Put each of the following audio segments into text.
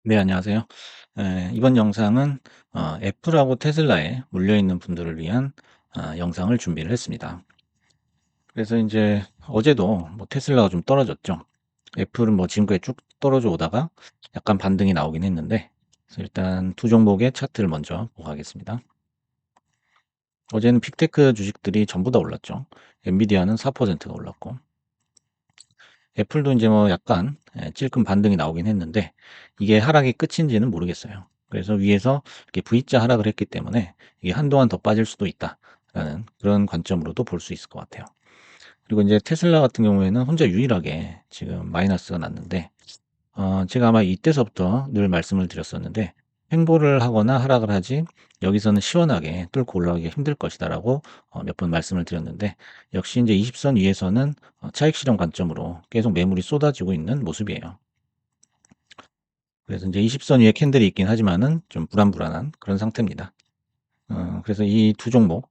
네, 안녕하세요. 이번 영상은 애플하고 테슬라에 물려있는 분들을 위한 영상을 준비를 했습니다. 그래서 이제 어제도 뭐 테슬라가 좀 떨어졌죠. 애플은 뭐 지금까지 쭉 떨어져 오다가 약간 반등이 나오긴 했는데, 그래서 일단 두 종목의 차트를 먼저 보고 가겠습니다. 어제는 빅테크 주식들이 전부 다 올랐죠. 엔비디아는 4%가 올랐고, 애플도 이제 뭐 약간 찔끔 반등이 나오긴 했는데 이게 하락이 끝인지는 모르겠어요. 그래서 위에서 이렇게 V자 하락을 했기 때문에 이게 한동안 더 빠질 수도 있다라는 그런 관점으로도 볼 수 있을 것 같아요. 그리고 이제 테슬라 같은 경우에는 혼자 유일하게 지금 마이너스가 났는데 제가 아마 이때서부터 늘 말씀을 드렸었는데 횡보를 하거나 하락을 하지 여기서는 시원하게 뚫고 올라가기가 힘들 것이다라고 몇 번 말씀을 드렸는데 역시 이제 20선 위에서는 차익 실현 관점으로 계속 매물이 쏟아지고 있는 모습이에요. 그래서 이제 20선 위에 캔들이 있긴 하지만은 좀 불안불안한 그런 상태입니다. 그래서 이 두 종목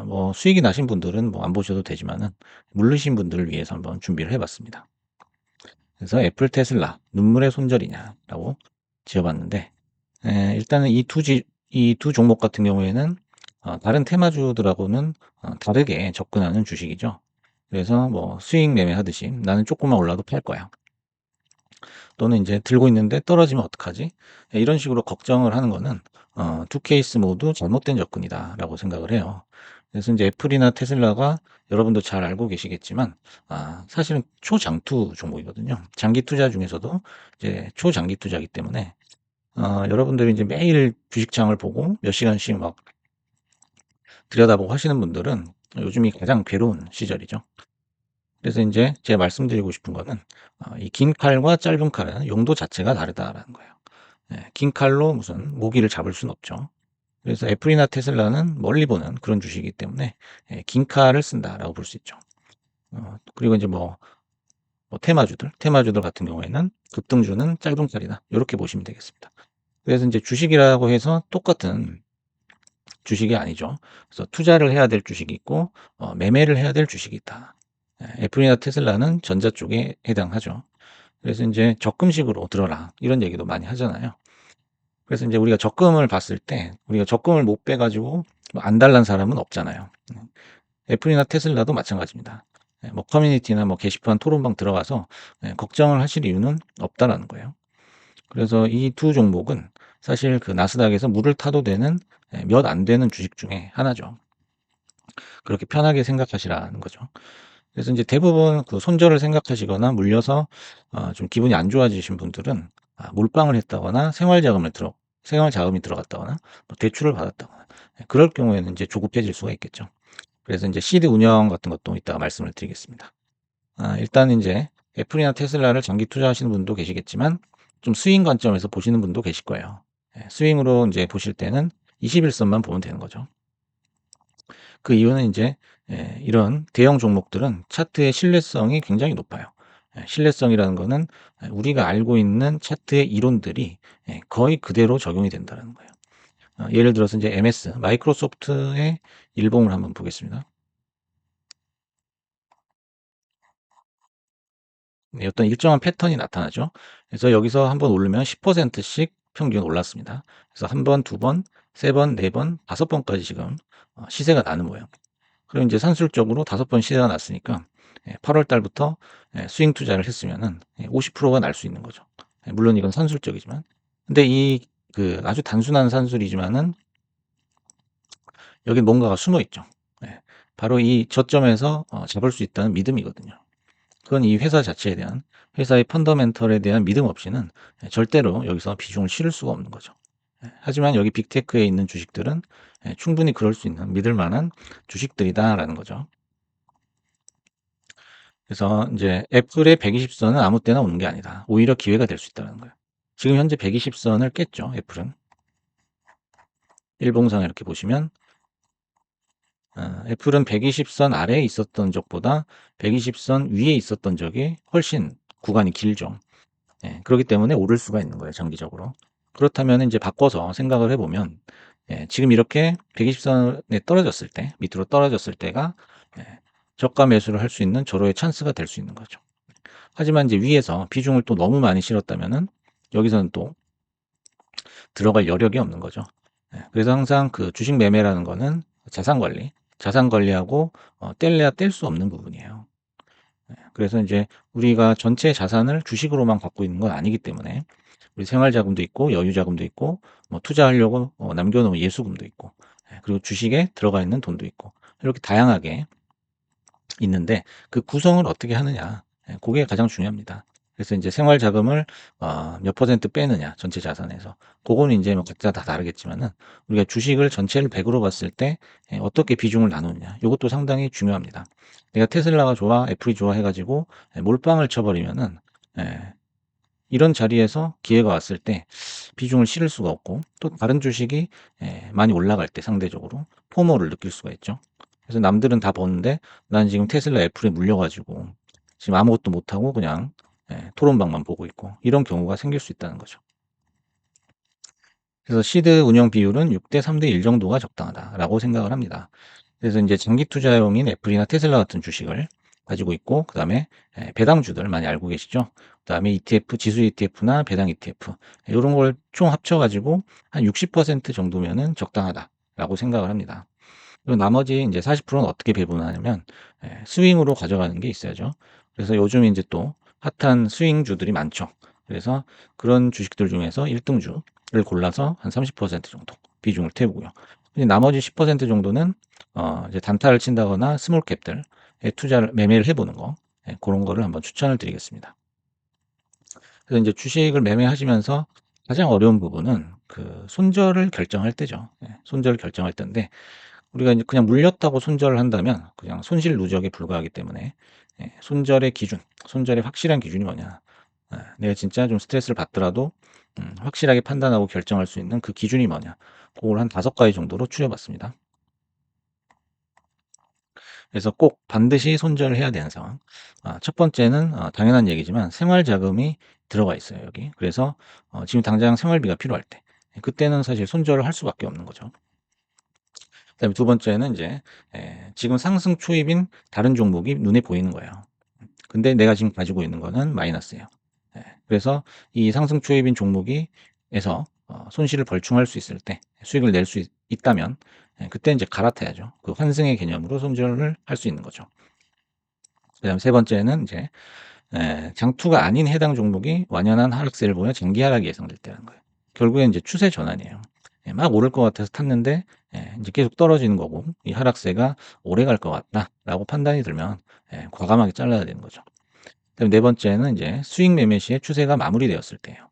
뭐 수익이 나신 분들은 뭐 안 보셔도 되지만은 물르신 분들을 위해서 한번 준비를 해봤습니다. 그래서 애플 테슬라 눈물의 손절이냐라고 지어봤는데 일단은 이 두 종목 같은 경우에는 다른 테마주들하고는 다르게 접근하는 주식이죠. 그래서 뭐 스윙 매매하듯이 나는 조금만 올라도 팔 거야. 또는 이제 들고 있는데 떨어지면 어떡하지? 이런 식으로 걱정을 하는 거는 두 케이스 모두 잘못된 접근이다라고 생각을 해요. 그래서 이제 애플이나 테슬라가 여러분도 잘 알고 계시겠지만 사실은 초장투 종목이거든요. 장기 투자 중에서도 이제 초장기 투자이기 때문에 여러분들이 이제 매일 주식창을 보고 몇 시간씩 막 들여다보고 하시는 분들은 요즘이 가장 괴로운 시절이죠. 그래서 인제 제가 말씀드리고 싶은 거는 이 긴 칼과 짧은 칼은 용도 자체가 다르다라는 거예요. 예. 긴 칼로 무슨 모기를 잡을 수는 없죠. 그래서 애플이나 테슬라는 멀리 보는 그런 주식이기 때문에 긴 칼을 쓴다라고 볼 수 있죠. 그리고 인제 뭐 테마주들 같은 경우에는 급등주는 짧은 칼이다. 요렇게 보시면 되겠습니다. 그래서 인제 주식이라고 해서 똑같은 주식이 아니죠. 그래서 투자를 해야 될 주식이 있고 매매를 해야 될 주식이 있다. 애플이나 테슬라는 전자 쪽에 해당하죠. 그래서 인제 "적금식으로 들어라." 이런 얘기도 많이 하잖아요. 그래서 인제 우리가 적금을 봤을 때 우리가 적금을 못 빼 가지고 뭐 안달난 사람은 없잖아요. 애플이나 테슬라도 마찬가지입니다. 뭐 커뮤니티나 뭐 게시판 토론방 들어가서 걱정을 하실 이유는 없다라는 거예요. 그래서 이 두 종목은 사실 그 나스닥에서 물을 타도 되는 몇 안 되는 주식 중에 하나죠. 그렇게 편하게 생각하시라는 거죠. 그래서 인제 대부분 그 손절을 생각하시거나 물려서 좀 기분이 안 좋아지신 분들은 몰빵을 했다거나 생활 자금이 들어갔다거나 뭐 대출을 받았다거나 그럴 경우에는 인제 조급해질 수가 있겠죠. 그래서 인제 시드 운영 같은 것도 이따가 말씀을 드리겠습니다. 일단 인제 애플이나 테슬라를 장기 투자하시는 분도 계시겠지만 좀 스윙 관점에서 보시는 분도 계실 거예요. 스윙으로 인제 보실 때는 21선만 보면 되는 거죠. 그 이유는 인제 이런 대형 종목들은 차트의 신뢰성이 굉장히 높아요. 신뢰성이라는 거는 우리가 알고 있는 차트의 이론들이 거의 그대로 적용이 된다는 거예요. 예를 들어서 인제 MS 마이크로소프트의 일봉을 한번 보겠습니다. 네, 어떤 일정한 패턴이 나타나죠. 그래서 여기서 한번 오르면 10%씩 평균 올랐습니다. 그래서 한 번, 두 번, 세 번, 네 번, 다섯 번까지 지금 시세가 나는 거예요. 그럼 이제 산술적으로 다섯 번 시세가 났으니까 8월 달부터 스윙 투자를 했으면은 50%가 날 수 있는 거죠. 물론 이건 산술적이지만. 근데 이 그 아주 단순한 산술이지만은 여기 뭔가가 숨어 있죠. 예. 바로 이 저점에서 잡을 수 있다는 믿음이거든요. 그건 이 회사 자체에 대한 회사의 펀더멘털에 대한 믿음 없이는 절대로 여기서 비중을 실을 수가 없는 거죠. 하지만 여기 빅테크에 있는 주식들은 충분히 그럴 수 있는 믿을 만한 주식들이다라는 거죠. 그래서 인제 애플의 120 선은 아무 때나 오는 게 아니다. 오히려 기회가 될 수 있다는 거예요. 지금 현재 120 선을 깼죠, 애플은. 일봉상 이렇게 보시면 애플은 120선 아래에 있었던 적보다 120선 위에 있었던 적이 훨씬 구간이 길죠. 그러기 때문에 오를 수가 있는 거예요, 장기적으로. 그렇다면은 인제 바꿔서 생각을 해 보면 지금 이렇게 120 선에 떨어졌을 때 밑으로 떨어졌을 때가 예 저가 매수를 할 수 있는 절호의 찬스가 될 수 있는 거죠. 하지만 이제 위에서 비중을 또 너무 많이 실었다면은 여기서는 또 들어갈 여력이 없는 거죠. 예. 그래서 항상 그 주식 매매라는 거는 자산 관리하고 뗄래야 뗄 수 없는 부분이에요. 예. 그래서 인제 우리가 전체 자산을 주식으로만 갖고 있는 건 아니기 때문에 우리 생활 자금도 있고 여유 자금도 있고 뭐 투자하려고 남겨 놓은 예수금도 있고, 예, 그리고 주식에 들어가 있는 돈도 있고, 이렇게 다양하게 있는데 그 구성을 어떻게 하느냐, 예, 고게 가장 중요합니다. 그래서 인제 생활 자금을 몇 퍼센트 빼느냐 전체 자산에서, 고거는 인제 뭐 각자 다 다르겠지만은 우리가 주식을 전체를 100 으로 봤을 때 어떻게 비중을 나누느냐, 요것도 상당히 중요합니다. 내가 테슬라가 좋아, 애플이 좋아 해 가지고 몰빵을 쳐 버리면은, 예, 이런 자리에서 기회가 왔을 때 비중을 실을 수가 없고, 또 다른 주식이 많이 올라갈 때 상대적으로 포모를 느낄 수가 있죠. 그래서 남들은 다 버는데 난 지금 테슬라, 애플에 물려 가지고 지금 아무것도 못 하고 그냥 토론방만 보고 있고, 이런 경우가 생길 수 있다는 거죠. 그래서 시드 운영 비율은 6대 3대 1 정도가 적당하다라고 생각을 합니다. 그래서 인제 장기 투자용인 애플이나 테슬라 같은 주식을 가지고 있고, 그다음에 배당주들 많이 알고 계시죠? 그다음에 ETF, 지수 ETF나 배당 ETF, 요런 걸 총 합쳐 가지고 한 60% 정도면은 적당하다라고 생각을 합니다. 그리고 나머지 인제 40%는 어떻게 배분하냐면 스윙으로 가져가는 게 있어야죠. 그래서 요즘 인제 또 핫한 스윙주들이 많죠. 그래서 그런 주식들 중에서 1 등주를 골라서 한 30% 정도 비중을 태우고요. 이제 나머지 10% 정도는 이제 단타를 친다거나 스몰 캡들에 투자를 매매를 해 보는 거, 예, 고런 거를 한번 추천을 드리겠습니다. 그래서 인제 주식을 매매하시면서 가장 어려운 부분은 그 손절을 결정할 때죠. 예, 손절을 결정할 때인데, 우리가 이제 그냥 물렸다고 손절을 한다면 그냥 손실 누적에 불과하기 때문에, 예, 손절의 기준, 손절의 확실한 기준이 뭐냐. 내가 진짜 좀 스트레스를 받더라도 확실하게 판단하고 결정할 수 있는 그 기준이 뭐냐. 고걸 한 5가지 정도로 추려 봤습니다. 그래서 꼭 반드시 손절을 해야 되는 상황. 첫 번째는 당연한 얘기지만 생활 자금이 들어가 있어요, 여기. 그래서 지금 당장 생활비가 필요할 때, 그때는 사실 손절을 할 수밖에 없는 거죠. 그다음에 두 번째는 이제 지금 상승 초입인 다른 종목이 눈에 보이는 거예요. 근데 내가 지금 가지고 있는 거는 마이너스예요. 예. 그래서 이 상승 초입인 종목이 에서 손실을 벌충할 수 있을 때, 수익을 낼 수 있다면, 그때 이제 갈아타야죠. 그 환승의 개념으로 손절을 할 수 있는 거죠. 그다음에 세 번째는 이제 장투가 아닌 해당 종목이 완연한 하락세를 보여 장기 하락이 예상될 때라는 거예요. 결국엔 이제 추세 전환이에요. 예, 막 오를 것 같아서 탔는데 인제 계속 떨어지는 거고, 이 하락세가 오래 갈 것 같다라고 판단이 들면 과감하게 잘라야 되는 거죠. 그다음에 네 번째는 인제 스윙 매매 시에 추세가 마무리되었을 때예요.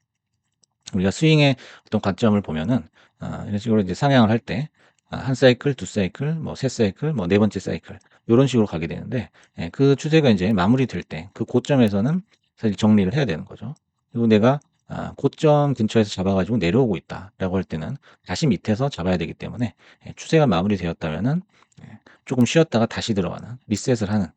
우리가 스윙의 어떤 관점을 보면은 이런 식으로 이제 상향을 할 때 한 사이클, 두 사이클, 뭐 세 사이클, 뭐 네 번째 사이클, 요런 식으로 가게 되는데, 그 추세가 인제 마무리될 때 그 고점에서는 사실 정리를 해야 되는 거죠. 그리고 내가 고점 근처에서 잡아 가지고 내려오고 있다라고 할 때는 다시 밑에서 잡아야 되기 때문에, 추세가 마무리되었다면은 쪼금 쉬었다가 다시 들어가는, 리셋을 하는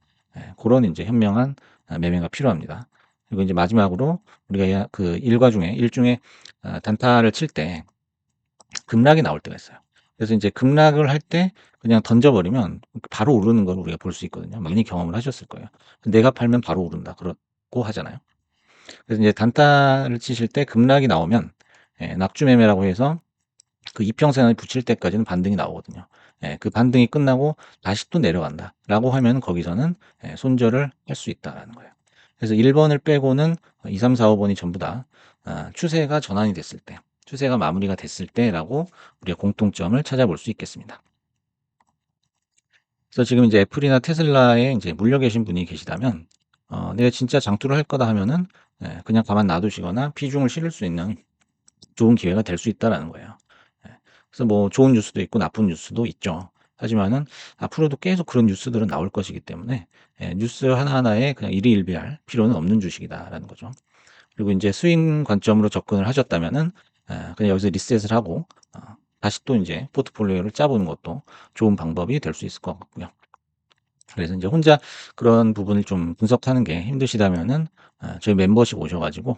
고런 인제 현명한 매매가 필요합니다. 그리고 인제 마지막으로 우리가 그 일과 중에 일중에 단타를 칠 때 급락이 나올 때가 있어요. 그래서 인제 급락을 할 때 그냥 던져 버리면 바로 오르는 걸 우리가 볼 수 있거든요. 많이 경험을 하셨을 거예요. "내가 팔면 바로 오른다." 그러고 하잖아요. 그래서 인제 단타를 치실 때 급락이 나오면 낙주 매매라고 해서 그 이평선을 붙일 때까지는 반등이 나오거든요. 예, 그 반등이 끝나고 다시 또 내려간다라고 하면 거기서는 손절을 할 수 있다라는 거예요. 그래서 1 번을 빼고는 2, 3, 4, 5 번이 전부 다 추세가 전환이 됐을 때, 추세가 마무리가 됐을 때라고 우리가 공통점을 찾아볼 수 있겠습니다. 그래서 지금 이제 애플이나 테슬라에 인제 물려 계신 분이 계시다면, '내가 진짜 장투를 할 거다.' 하면은 그냥 가만 놔두시거나 비중을 실을 수 있는 좋은 기회가 될 수 있다라는 거예요. 예. 그래서 뭐 좋은 뉴스도 있고 나쁜 뉴스도 있죠. 하지만은 앞으로도 계속 그런 뉴스들은 나올 것이기 때문에 뉴스 하나하나에 그냥 일희일비할 필요는 없는 주식이다라는 거죠. 그리고 인제 스윙 관점으로 접근을 하셨다면은 그냥 여기서 리셋을 하고 다시 또 인제 포트폴리오를 짜 보는 것도 좋은 방법이 될 수 있을 것 같고요. 그래서 인제 혼자 그런 부분을 좀 분석하는 게 힘드시다면은 저희 멤버십 오셔 가지고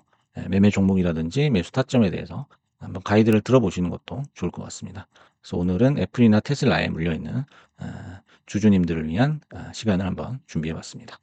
매매 종목이라든지 매수 타점에 대해서 한번 가이드를 들어보시는 것도 좋을 것 같습니다. 그래서 오늘은 애플이나 테슬라에 물려 있는 주주님들을 위한 시간을 한번 준비해 봤습니다.